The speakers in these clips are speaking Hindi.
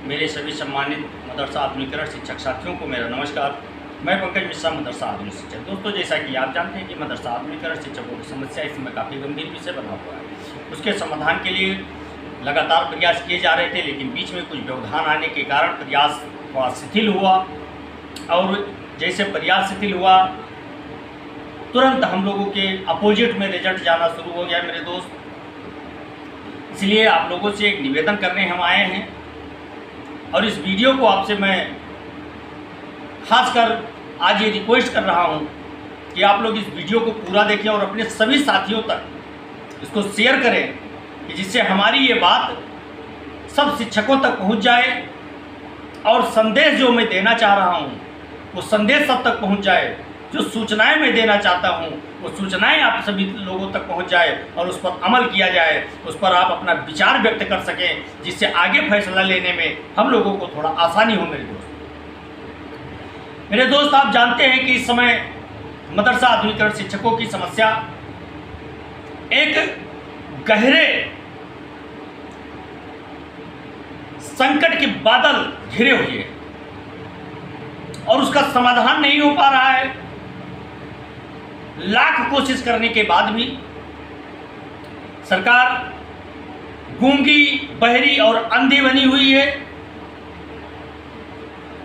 मेरे सभी सम्मानित मदरसा आधुनिकीकरण शिक्षक साथियों को मेरा नमस्कार। मैं पंकज मिश्रा, मदरसा आधुनिक शिक्षक। दोस्तों, जैसा कि आप जानते हैं कि मदरसा आधुनिकीकरण शिक्षकों की समस्या इस समय काफ़ी गंभीर विषय बना हुआ है। उसके समाधान के लिए लगातार प्रयास किए जा रहे थे, लेकिन बीच में कुछ व्यवधान आने के कारण प्रयास थोड़ा शिथिल हुआ। और जैसे प्रयास शिथिल हुआ, तुरंत हम लोगों के अपोजिट में रिजल्ट जाना शुरू हो गया मेरे दोस्त। इसलिए आप लोगों से एक निवेदन करने हम आए हैं, और इस वीडियो को आपसे मैं खासकर आज ये रिक्वेस्ट कर रहा हूँ कि आप लोग इस वीडियो को पूरा देखें और अपने सभी साथियों तक इसको शेयर करें, कि जिससे हमारी ये बात सब शिक्षकों तक पहुँच जाए और संदेश जो मैं देना चाह रहा हूँ वो संदेश सब तक पहुँच जाए। जो सूचनाएं मैं देना चाहता हूँ वो सूचनाएं आप सभी लोगों तक पहुँच जाए और उस पर अमल किया जाए, उस पर आप अपना विचार व्यक्त कर सकें, जिससे आगे फैसला लेने में हम लोगों को थोड़ा आसानी हो। मेरे दोस्त, आप जानते हैं कि इस समय मदरसा आधुनिकीकरण शिक्षकों की समस्या एक गहरे संकट के बादल घिरे हुए हैं और उसका समाधान नहीं हो पा रहा है। लाख कोशिश करने के बाद भी सरकार गूंगी, बहरी और अंधी बनी हुई है।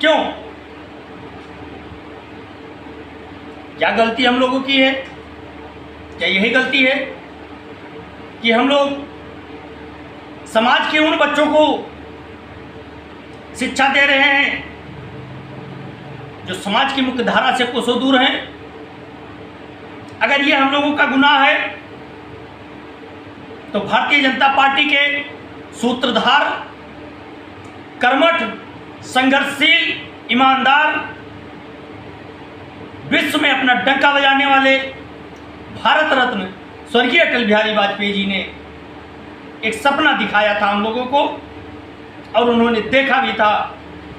क्यों? क्या गलती हम लोगों की है? क्या यही गलती है कि हम लोग समाज के उन बच्चों को शिक्षा दे रहे हैं जो समाज की मुख्य धारा से कोसों दूर हैं? अगर ये हम लोगों का गुनाह है तो भारतीय जनता पार्टी के सूत्रधार, कर्मठ, संघर्षशील, ईमानदार, विश्व में अपना डंका बजाने वाले भारत रत्न स्वर्गीय अटल बिहारी वाजपेयी जी ने एक सपना दिखाया था हम लोगों को, और उन्होंने देखा भी था।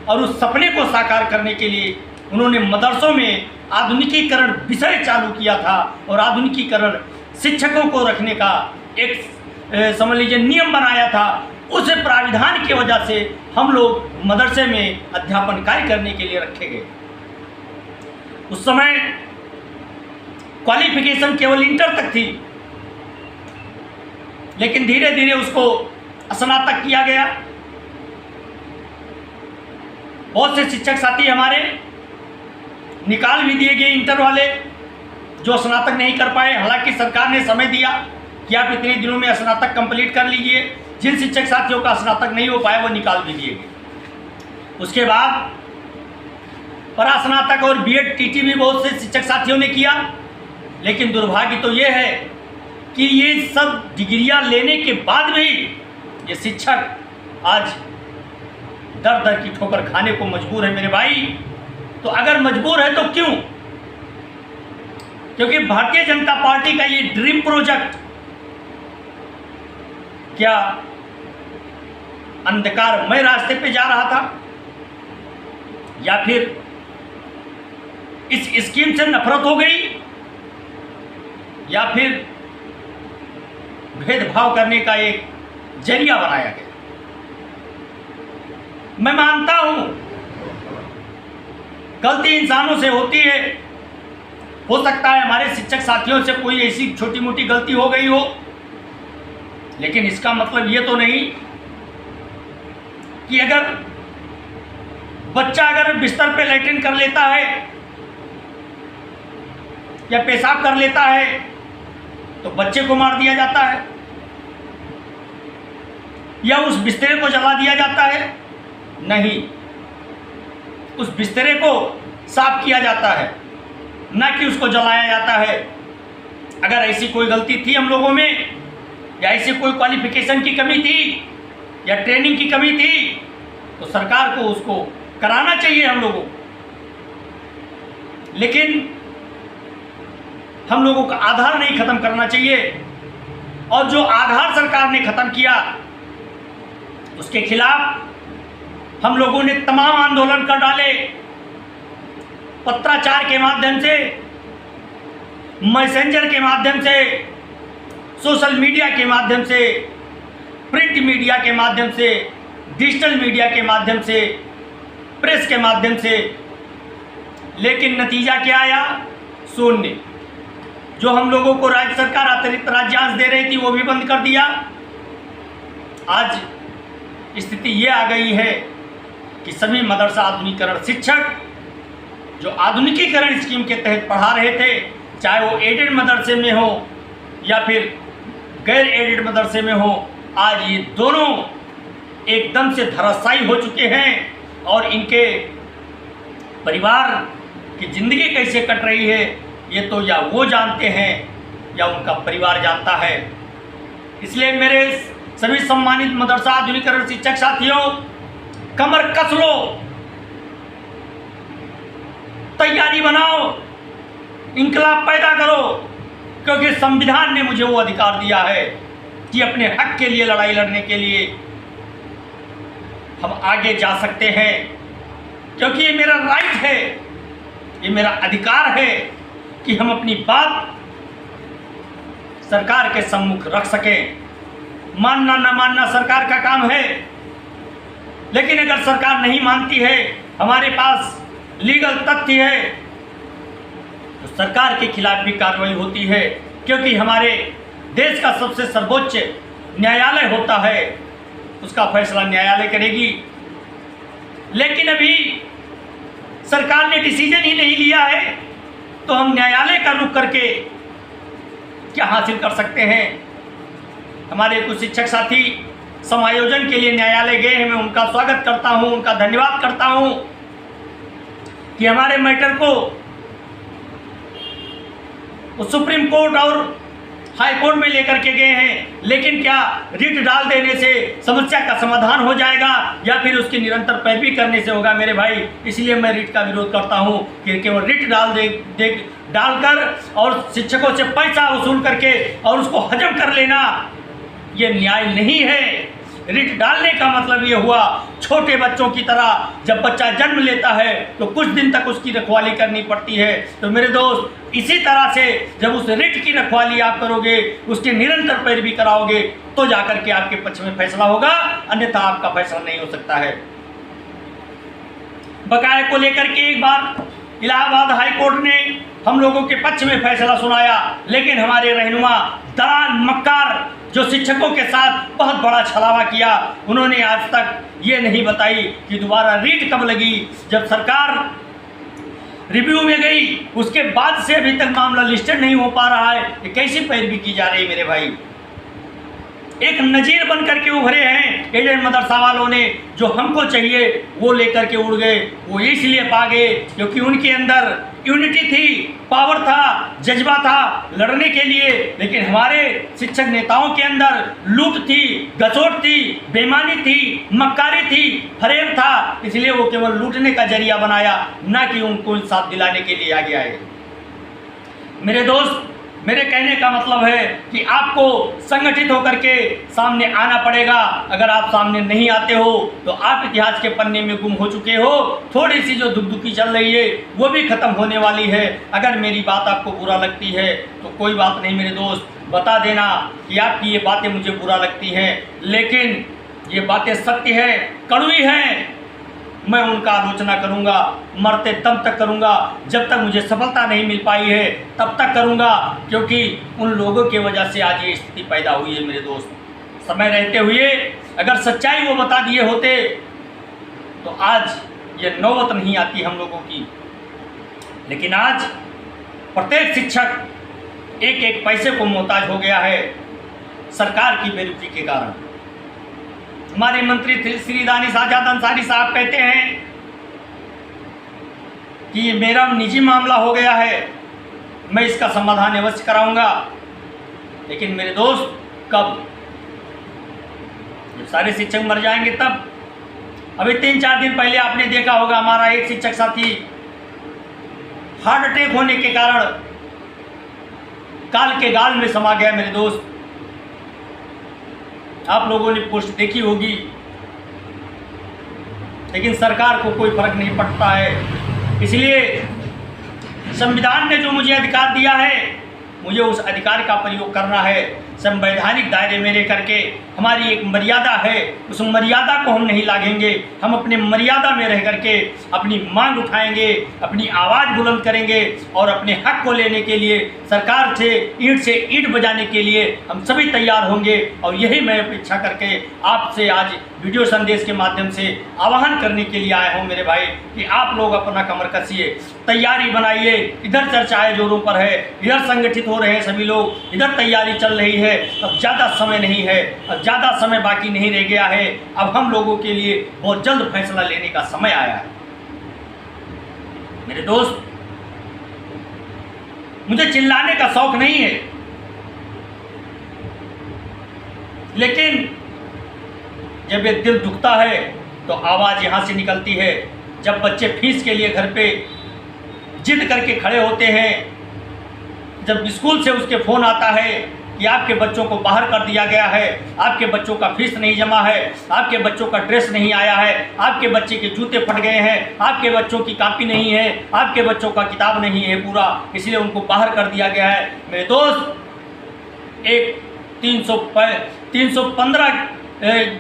और उस सपने को साकार करने के लिए उन्होंने मदरसों में आधुनिकीकरण विषय चालू किया था, और आधुनिकीकरण शिक्षकों को रखने का एक समझ लीजिए नियम बनाया था। उस प्राविधान की वजह से हम लोग मदरसे में अध्यापन कार्य करने के लिए रखे गए। उस समय क्वालिफिकेशन केवल इंटर तक थी, लेकिन धीरे धीरे उसको स्नातक किया गया। बहुत से शिक्षक साथी हमारे निकाल भी दिए गए इंटर वाले, जो स्नातक नहीं कर पाए। हालांकि सरकार ने समय दिया कि आप इतने दिनों में स्नातक कंप्लीट कर लीजिए। जिन शिक्षक साथियों का स्नातक नहीं हो पाए वो निकाल भी दिए गए। उसके बाद परास्नातक और बीएड टीटी भी बहुत से शिक्षक साथियों ने किया, लेकिन दुर्भाग्य तो ये है कि ये सब डिग्रियां लेने के बाद भी ये शिक्षक आज दर दर की ठोकर खाने को मजबूर है मेरे भाई। तो अगर मजबूर है तो क्यों? क्योंकि भारतीय जनता पार्टी का ये ड्रीम प्रोजेक्ट क्या अंधकारमय रास्ते पे जा रहा था, या फिर इस स्कीम से नफरत हो गई, या फिर भेदभाव करने का एक जरिया बनाया गया? मैं मानता हूं गलती इंसानों से होती है। हो सकता है हमारे शिक्षक साथियों से कोई ऐसी छोटी मोटी गलती हो गई हो, लेकिन इसका मतलब ये तो नहीं कि अगर बच्चा अगर बिस्तर पे लैट्रिन कर लेता है या पेशाब कर लेता है तो बच्चे को मार दिया जाता है, या उस बिस्तरे को जला दिया जाता है। नहीं, उस बिस्तरे को साफ किया जाता है, ना कि उसको जलाया जाता है। अगर ऐसी कोई गलती थी हम लोगों में, या ऐसी कोई क्वालिफिकेशन की कमी थी या ट्रेनिंग की कमी थी, तो सरकार को उसको कराना चाहिए हम लोगों। लेकिन हम लोगों का आधार नहीं खत्म करना चाहिए, और जो आधार सरकार ने खत्म किया उसके खिलाफ हम लोगों ने तमाम आंदोलन कर डाले। पत्राचार के माध्यम से, मैसेंजर के माध्यम से, सोशल मीडिया के माध्यम से, प्रिंट मीडिया के माध्यम से डिजिटल मीडिया के माध्यम से, प्रेस के माध्यम से, लेकिन नतीजा क्या आया? शून्य। जो हम लोगों को राज्य सरकार अतिरिक्त राज्यांश दे रही थी वो भी बंद कर दिया। आज स्थिति ये आ गई है कि सभी मदरसा आधुनिकीकरण शिक्षक जो आधुनिकीकरण स्कीम के तहत पढ़ा रहे थे, चाहे वो एडेड मदरसे में हो या फिर गैर एडेड मदरसे में हो, आज ये दोनों एकदम से धराशायी हो चुके हैं और इनके परिवार की ज़िंदगी कैसे कट रही है ये तो या वो जानते हैं या उनका परिवार जानता है। इसलिए मेरे सभी सम्मानित मदरसा आधुनिकीकरण शिक्षक साथियों, कमर कस लो, तैयारी बनाओ, इंकलाब पैदा करो, क्योंकि संविधान ने मुझे वो अधिकार दिया है कि अपने हक के लिए लड़ाई लड़ने के लिए हम आगे जा सकते हैं, क्योंकि ये मेरा राइट है, ये मेरा अधिकार है कि हम अपनी बात सरकार के सम्मुख रख सकें। मानना न मानना सरकार का काम है, लेकिन अगर सरकार नहीं मानती है, हमारे पास लीगल तथ्य है, तो सरकार के खिलाफ भी कार्रवाई होती है, क्योंकि हमारे देश का सबसे सर्वोच्च न्यायालय होता है, उसका फैसला न्यायालय करेगी। लेकिन अभी सरकार ने डिसीजन ही नहीं लिया है, तो हम न्यायालय का रुख करके क्या हासिल कर सकते हैं? हमारे कुछ शिक्षक साथी समायोजन के लिए न्यायालय गए हैं, मैं उनका स्वागत करता हूं, उनका धन्यवाद करता हूं कि हमारे मैटर को सुप्रीम कोर्ट और हाई कोर्ट में लेकर के गए हैं। लेकिन क्या रिट डाल देने से समस्या का समाधान हो जाएगा या फिर उसकी निरंतर पैरवी करने से होगा? मेरे भाई, इसलिए मैं रिट का विरोध करता हूं कि केवल रिट डालकर और शिक्षकों से पैसा वसूल करके और उसको हजम कर लेना ये न्याय नहीं है। रिट डालने का मतलब ये हुआ, छोटे बच्चों की तरह जब बच्चा जन्म लेता है तो कुछ दिन तक उसकी रखवाली करनी पड़ती है। तो मेरे दोस्त, इसी तरह से जब उस रिट की रखवाली आप करोगे, उसकी निरंतर पैरवी कराओगे, तो जाकर के आपके पक्ष में फैसला होगा, अन्यथा आपका फैसला नहीं हो सकता है। बकाये को लेकर के एक बार इलाहाबाद हाई कोर्ट ने हम लोगों के पक्ष में फैसला सुनाया, लेकिन हमारे रहनुमा दलाल मक्कार जो शिक्षकों के साथ बहुत बड़ा छलावा किया, उन्होंने आज तक ये नहीं बताई कि दोबारा रीट कब लगी। जब सरकार रिव्यू में गई, उसके बाद से अभी तक मामला लिस्टेड नहीं हो पा रहा है। ये कैसी पैरवी की जा रही है मेरे भाई? एक नजीर बन करके उभरे हैं एडेड मदरसा वालों ने, जो हमको चाहिए वो लेकर के उड़ गए। वो इसलिए पा गए क्योंकि उनके अंदर यूनिटी थी, पावर था, जज्बा था लड़ने के लिए, लेकिन हमारे शिक्षक नेताओं के अंदर लूट थी, गसोट थी, बेईमानी थी, मक्कारी थी, फरेब था, इसलिए वो केवल लूटने का जरिया बनाया, ना कि उनको इंसाफ दिलाने के लिए आगे आए। मेरे दोस्त, मेरे कहने का मतलब है कि आपको संगठित होकर के सामने आना पड़ेगा। अगर आप सामने नहीं आते हो तो आप इतिहास के पन्ने में गुम हो चुके हो। थोड़ी सी जो दुखदुखी चल रही है वो भी ख़त्म होने वाली है। अगर मेरी बात आपको बुरा लगती है तो कोई बात नहीं मेरे दोस्त, बता देना कि आपकी ये बातें मुझे बुरा लगती हैं, लेकिन ये बातें सत्य है, कड़वी हैं। मैं उनका आलोचना करूंगा, मरते दम तक करूंगा। जब तक मुझे सफलता नहीं मिल पाई है तब तक करूंगा, क्योंकि उन लोगों की वजह से आज ये स्थिति पैदा हुई है मेरे दोस्त। समय रहते हुए अगर सच्चाई वो बता दिए होते तो आज ये नौबत नहीं आती हम लोगों की। लेकिन आज प्रत्येक शिक्षक एक एक पैसे को मोहताज हो गया है सरकार की बेरुखी के कारण। हमारे मंत्री श्री दानिश आजाद अंसारी साहब कहते हैं कि ये मेरा निजी मामला हो गया है, मैं इसका समाधान अवश्य कराऊंगा। लेकिन मेरे दोस्त, कब? जब सारे शिक्षक मर जाएंगे तब। अभी 3-4 दिन पहले आपने देखा होगा, हमारा एक शिक्षक साथी हार्ट अटैक होने के कारण काल के गाल में समा गया मेरे दोस्त। आप लोगों ने पोस्ट देखी होगी, लेकिन सरकार को कोई फर्क नहीं पड़ता है। इसलिए संविधान ने जो मुझे अधिकार दिया है, मुझे उस अधिकार का प्रयोग करना है। संवैधानिक दायरे में रह करके हमारी एक मर्यादा है, उस मर्यादा को हम नहीं लांघेंगे। हम अपने मर्यादा में रह करके अपनी मांग उठाएंगे, अपनी आवाज़ बुलंद करेंगे और अपने हक को लेने के लिए सरकार से ईंट बजाने के लिए हम सभी तैयार होंगे। और यही मैं अपेक्षा करके आपसे आज वीडियो संदेश के माध्यम से आह्वान करने के लिए आया हूँ मेरे भाई कि आप लोग अपना कमर कसिए, तैयारी बनाइए। इधर चर्चाएं जोरों पर है, इधर संगठित हो रहे हैं सभी लोग, इधर तैयारी चल रही है। अब ज़्यादा समय नहीं है, अब ज़्यादा समय बाकी नहीं रह गया है। अब हम लोगों के लिए बहुत जल्द फैसला लेने का समय आया है। मेरे दोस्त, मुझे चिल्लाने का शौक नहीं है, लेकिन जब ये दिल दुखता है तो आवाज़ यहाँ से निकलती है। जब बच्चे फीस के लिए घर पे जिद करके खड़े होते हैं, जब स्कूल से उसके फ़ोन आता है कि आपके बच्चों को बाहर कर दिया गया है, आपके बच्चों का फीस नहीं जमा है, आपके बच्चों का ड्रेस नहीं आया है, आपके बच्चे के जूते फट गए हैं, आपके बच्चों की कॉपी नहीं है, आपके बच्चों का किताब नहीं है पूरा, इसलिए उनको बाहर कर दिया गया है। मेरे दोस्त, एक 315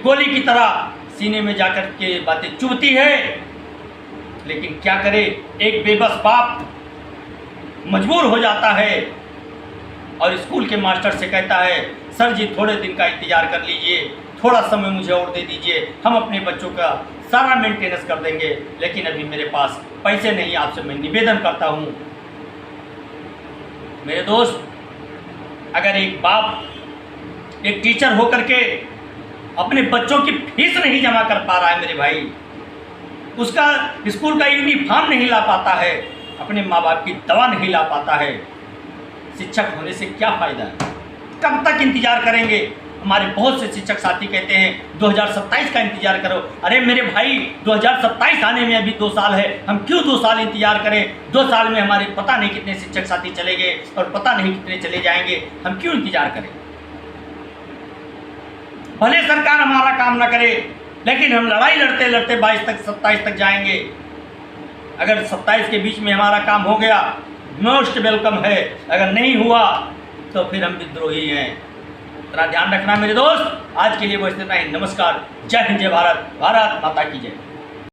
गोली की तरह सीने में जाकर के बातें चुभती है। लेकिन क्या करे, एक बेबस बाप मजबूर हो जाता है और स्कूल के मास्टर से कहता है, सर जी थोड़े दिन का इंतज़ार कर लीजिए, थोड़ा समय मुझे और दे दीजिए, हम अपने बच्चों का सारा मेंटेनेंस कर देंगे, लेकिन अभी मेरे पास पैसे नहीं। आपसे मैं निवेदन करता हूँ मेरे दोस्त, अगर एक बाप, एक टीचर होकर के अपने बच्चों की फीस नहीं जमा कर पा रहा है मेरे भाई, उसका स्कूल का यूनिफॉर्म नहीं ला पाता है, अपने माँ बाप की दवा नहीं ला पाता है, शिक्षक होने से क्या फ़ायदा है? कब तक इंतज़ार करेंगे? हमारे बहुत से शिक्षक साथी कहते हैं 2027 का इंतज़ार करो। अरे मेरे भाई, 2027 आने में अभी 2 साल है, हम क्यों 2 साल इंतज़ार करें? 2 साल में हमारे पता नहीं कितने शिक्षक साथी चले गए और पता नहीं कितने चले जाएंगे, हम क्यों इंतज़ार करें? भले सरकार हमारा काम ना करे, लेकिन हम लड़ाई लड़ते लड़ते 22 तक 27 तक जाएंगे। अगर 27 के बीच में हमारा काम हो गया, मोस्ट वेलकम है। अगर नहीं हुआ तो फिर हम विद्रोही हैं। इतना ध्यान रखना मेरे दोस्त। आज के लिए बस इतना ही। नमस्कार, जय हिंद, जय भारत, भारत माता की जय।